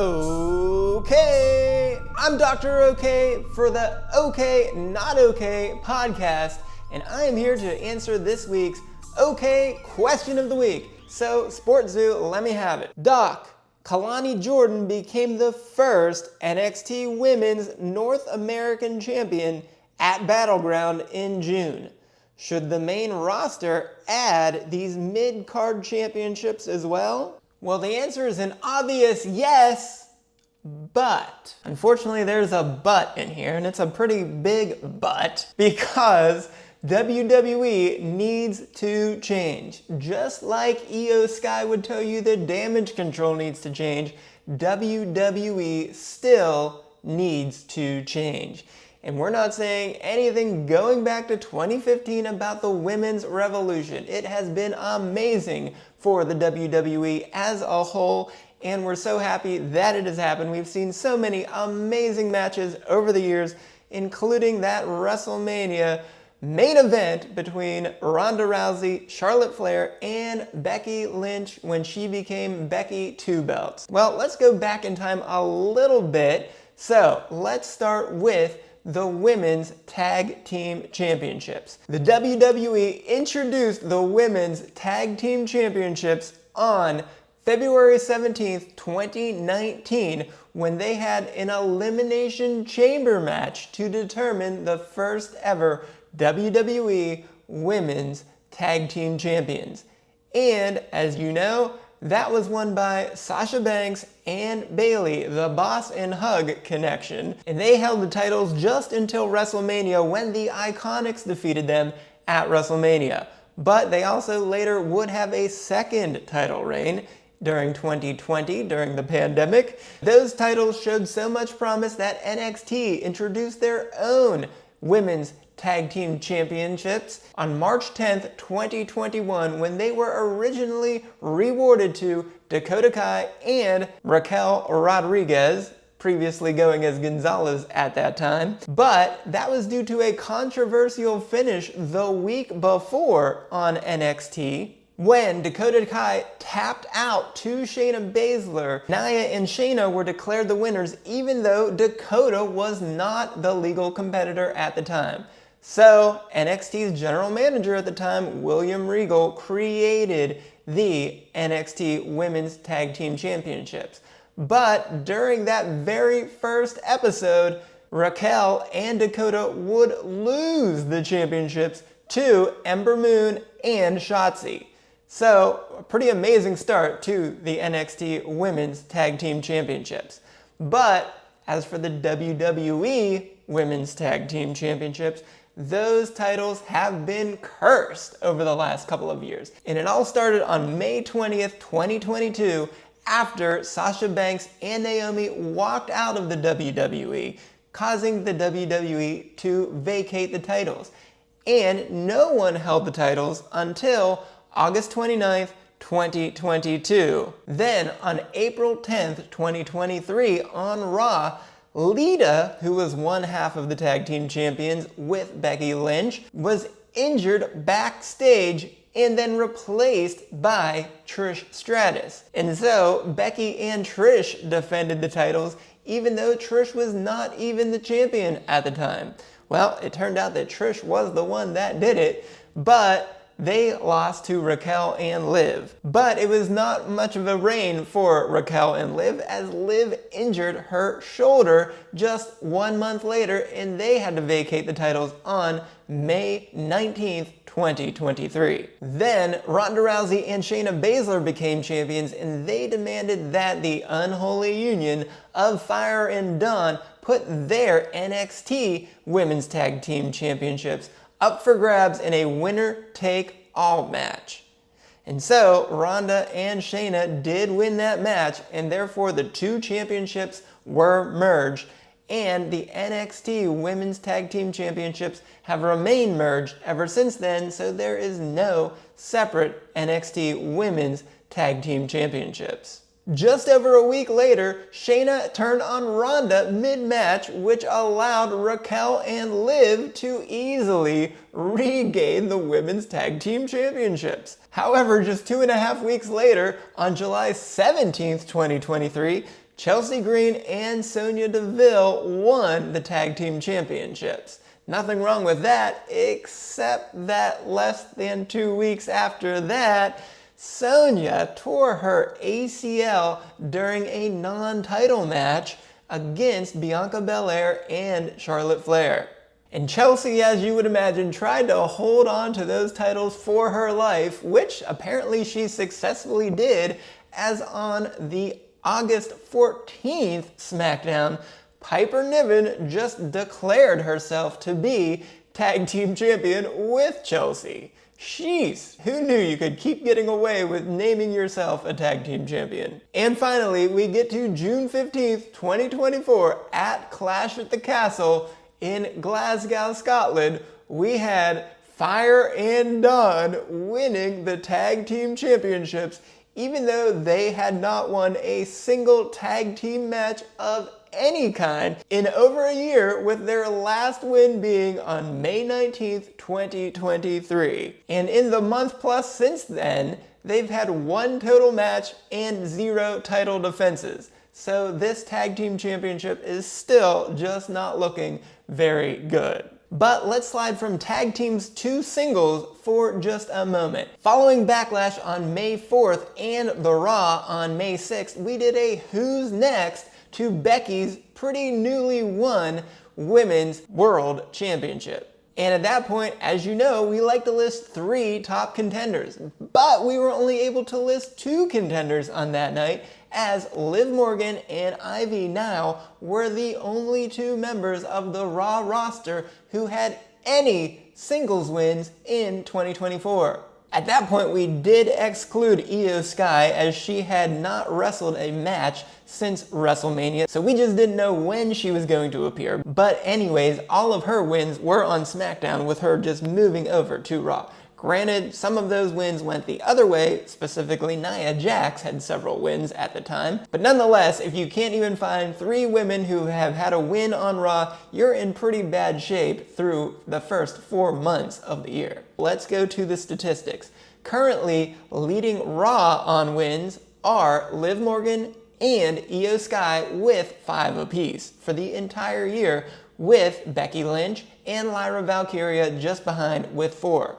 Okay, I'm Dr. O'Kay for the Okay Not Okay podcast, and I am here to answer this week's Okay question of the week. So, Sports Zoo, let me have it. Doc, Kalani Jordan became the first NXT Women's North American Champion at Battleground in June. Should the main roster add these mid-card championships as well? Well, the answer is an obvious yes, but unfortunately there's a but in here, and it's a pretty big but, because WWE needs to change. Just like Io Sky would tell you the damage control needs to change, WWE still needs to change. And we're not saying anything going back to 2015 about the women's revolution. It has been amazing for the WWE as a whole, and we're so happy that it has happened. We've seen so many amazing matches over the years, including that WrestleMania main event between Ronda Rousey, Charlotte Flair, and Becky Lynch when she became Becky Two Belts. Well, let's go back in time a little bit. So let's start with the Women's Tag Team Championships. The WWE introduced the Women's Tag Team Championships on February 17th, 2019, when they had an Elimination Chamber match to determine the first ever WWE Women's Tag Team Champions. And as you know, that was won by Sasha Banks and Bayley, the Boss and Hug connection. And they held the titles just until WrestleMania, when the Iconics defeated them at WrestleMania. But they also later would have a second title reign during 2020, during the pandemic. Those titles showed so much promise that NXT introduced their own Women's Tag Team Championships on March 10th, 2021, when they were originally rewarded to Dakota Kai and Raquel Rodriguez, previously going as Gonzalez at that time. But that was due to a controversial finish the week before on NXT, when Dakota Kai tapped out to Shayna Baszler. Nia and Shayna were declared the winners, even though Dakota was not the legal competitor at the time. So NXT's general manager at the time, William Regal, created the NXT Women's Tag Team Championships. But during that very first episode, Raquel and Dakota would lose the championships to Ember Moon and Shotzi. So, a pretty amazing start to the NXT Women's Tag Team Championships. But as for the WWE Women's Tag Team Championships, those titles have been cursed over the last couple of years. And it all started on May 20th, 2022, after Sasha Banks and Naomi walked out of the WWE, causing the WWE to vacate the titles. And no one held the titles until August 29th, 2022. Then on April 10th, 2023, on Raw, Lita, who was one half of the tag team champions with Becky Lynch, was injured backstage and then replaced by Trish Stratus. And so Becky and Trish defended the titles, even though Trish was not even the champion at the time. Well, it turned out that Trish was the one that did it, but they lost to Raquel and Liv. But it was not much of a reign for Raquel and Liv, as Liv injured her shoulder just 1 month later, and they had to vacate the titles on May 19th, 2023. Then Ronda Rousey and Shayna Baszler became champions, and they demanded that the unholy union of Fire and Dawn put their NXT Women's Tag Team Championships up for grabs in a winner-take-all match. And so Ronda and Shayna did win that match, and therefore the two championships were merged, and the NXT Women's Tag Team Championships have remained merged ever since then, so there is no separate NXT Women's Tag Team Championships. Just over a week later, Shayna turned on Ronda mid-match, which allowed Raquel and Liv to easily regain the Women's Tag Team Championships. However, just 2.5 weeks later, on July 17th, 2023, Chelsea Green and Sonya Deville won the tag team championships. Nothing wrong with that, except that less than 2 weeks after that, Sonya tore her ACL during a non-title match against Bianca Belair and Charlotte Flair. And Chelsea, as you would imagine, tried to hold on to those titles for her life, which apparently she successfully did, as on the August 14th SmackDown, Piper Niven just declared herself to be tag team champion with Chelsea. Jeez, who knew you could keep getting away with naming yourself a tag team champion? And finally, we get to June 15th, 2024 at Clash at the Castle in Glasgow, Scotland. We had Fire and Dawn winning the tag team championships, even though they had not won a single tag team match of any kind in over a year, with their last win being on May 19th, 2023. And in the month plus since then, they've had 1 total match and 0 title defenses. So this tag team championship is still just not looking very good. But let's slide from tag teams to singles for just a moment. Following Backlash on May 4th and the Raw on May 6th, we did a Who's Next to Becky's pretty newly won Women's World Championship. And at that point, as you know, we like to list 3 top contenders, but we were only able to list 2 contenders on that night, as Liv Morgan and Ivy Nile were the only 2 members of the Raw roster who had any singles wins in 2024. At that point, we did exclude Io Sky, as she had not wrestled a match since WrestleMania, so we just didn't know when she was going to appear. But anyways, all of her wins were on SmackDown, with her just moving over to Raw. Granted, some of those wins went the other way, specifically Nia Jax had several wins at the time. But nonetheless, if you can't even find 3 women who have had a win on Raw, you're in pretty bad shape through the first 4 months of the year. Let's go to the statistics. Currently, leading Raw on wins are Liv Morgan and Io Sky with 5 apiece for the entire year, with Becky Lynch and Lyra Valkyria just behind with 4.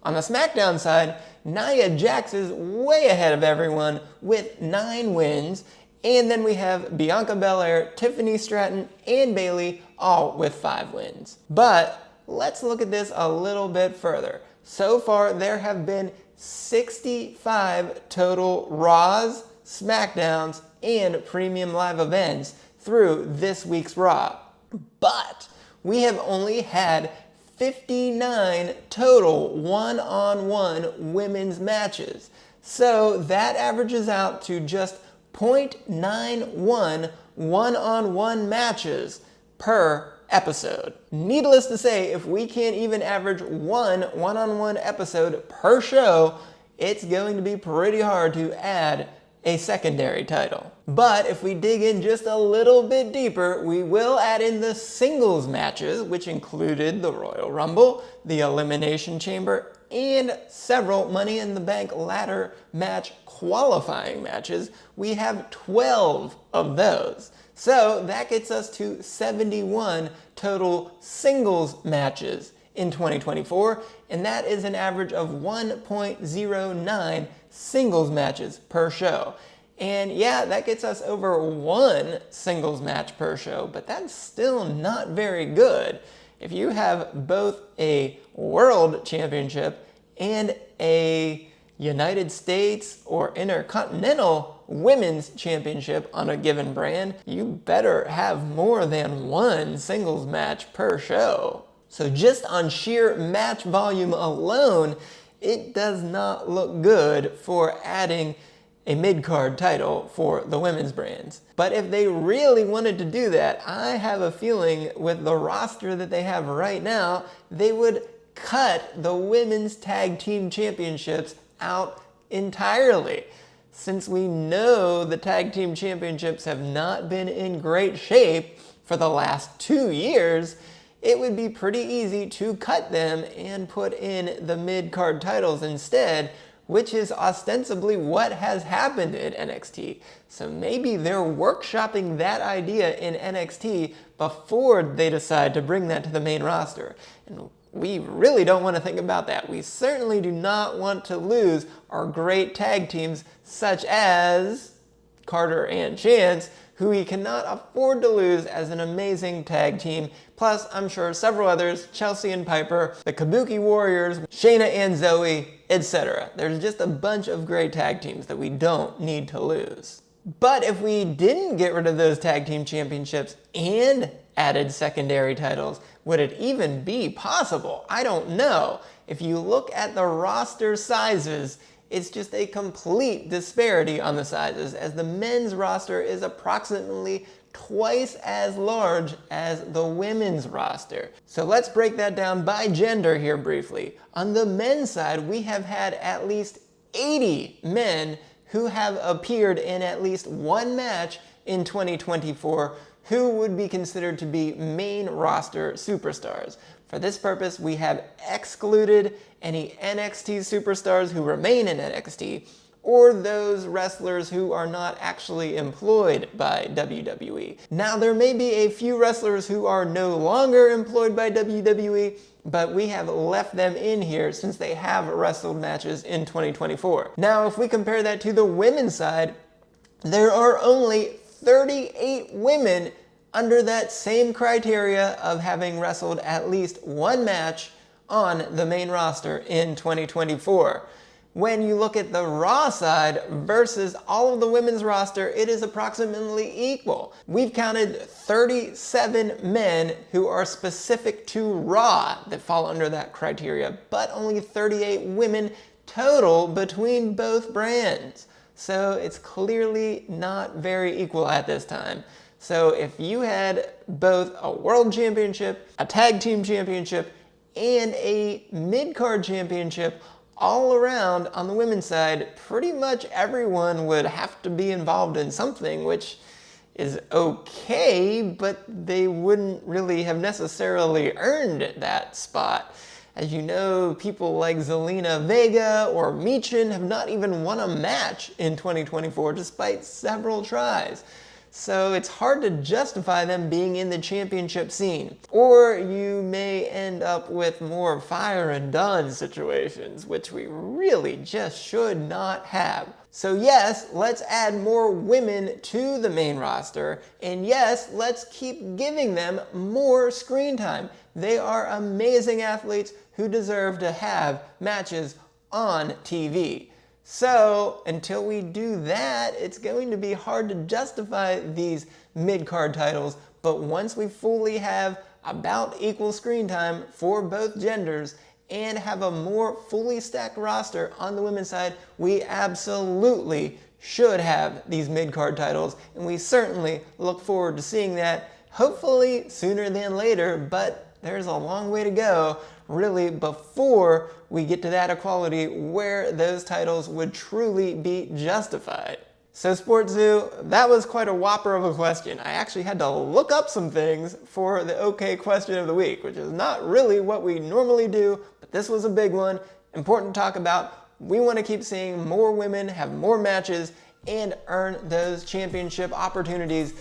On the SmackDown side, Nia Jax is way ahead of everyone with 9 wins, and then we have Bianca Belair, Tiffany Stratton, and Bayley all with 5 wins. But let's look at this a little bit further. So far, there have been 65 total Raws, SmackDowns, and Premium Live events through this week's Raw. But we have only had 59 total one-on-one women's matches. So that averages out to just 0.91 one-on-one matches per episode. Needless to say, if we can't even average one one-on-one episode per show, it's going to be pretty hard to add a secondary title. But if we dig in just a little bit deeper, we will add in the singles matches, which included the Royal Rumble, the Elimination Chamber, and several Money in the Bank ladder match qualifying matches. We have 12 of those. So that gets us to 71 total singles matches in 2024, and that is an average of 1.09 singles matches per show. And yeah, that gets us over 1 singles match per show, but that's still not very good. If you have both a World Championship and a United States or Intercontinental Women's Championship on a given brand, you better have more than 1 singles match per show. So just on sheer match volume alone, it does not look good for adding a mid-card title for the women's brands. But if they really wanted to do that, I have a feeling with the roster that they have right now, they would cut the women's tag team championships out entirely. Since we know the tag team championships have not been in great shape for the last 2 years, it would be pretty easy to cut them and put in the mid-card titles instead, which is ostensibly what has happened in NXT. So maybe they're workshopping that idea in NXT before they decide to bring that to the main roster. And we really don't want to think about that. We certainly do not want to lose our great tag teams such as Carter and Chance, who we cannot afford to lose as an amazing tag team. Plus, I'm sure several others, Chelsea and Piper, the Kabuki Warriors, Shayna and Zoe, etc. There's just a bunch of great tag teams that we don't need to lose. But if we didn't get rid of those tag team championships and added secondary titles, would it even be possible? I don't know. If you look at the roster sizes, it's just a complete disparity on the sizes, as the men's roster is approximately twice as large as the women's roster. So let's break that down by gender here briefly. On the men's side, we have had at least 80 men who have appeared in at least one match in 2024 who would be considered to be main roster superstars. For this purpose, we have excluded any NXT superstars who remain in NXT, or those wrestlers who are not actually employed by WWE. Now, there may be a few wrestlers who are no longer employed by WWE, but we have left them in here since they have wrestled matches in 2024. Now, if we compare that to the women's side, there are only 38 women under that same criteria of having wrestled at least one match on the main roster in 2024. When you look at the Raw side versus all of the women's roster, it is approximately equal. We've counted 37 men who are specific to Raw that fall under that criteria, but only 38 women total between both brands. So it's clearly not very equal at this time. So if you had both a world championship, a tag team championship, and a mid-card championship all around on the women's side, pretty much everyone would have to be involved in something, which is okay, but they wouldn't really have necessarily earned that spot. As you know, people like Zelina Vega or Michin have not even won a match in 2024 despite several tries. So it's hard to justify them being in the championship scene. Or you may end up with more fire and done situations, which we really just should not have. So yes, let's add more women to the main roster, and yes, let's keep giving them more screen time. They are amazing athletes who deserve to have matches on TV. So until we do that, it's going to be hard to justify these mid-card titles, but once we fully have about equal screen time for both genders and have a more fully stacked roster on the women's side, we absolutely should have these mid-card titles, and we certainly look forward to seeing that, hopefully sooner than later, but there's a long way to go, really, before we get to that equality where those titles would truly be justified. So Sports Zoo, that was quite a whopper of a question. I actually had to look up some things for the OK question of the week, which is not really what we normally do, but this was a big one, important to talk about. We want to keep seeing more women have more matches and earn those championship opportunities.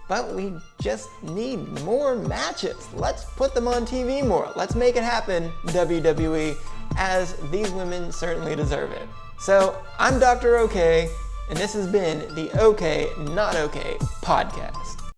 But we just need more matches. Let's put them on TV more. Let's make it happen, WWE, as these women certainly deserve it. So I'm Dr. O'Kay, and this has been the OK Not OK podcast.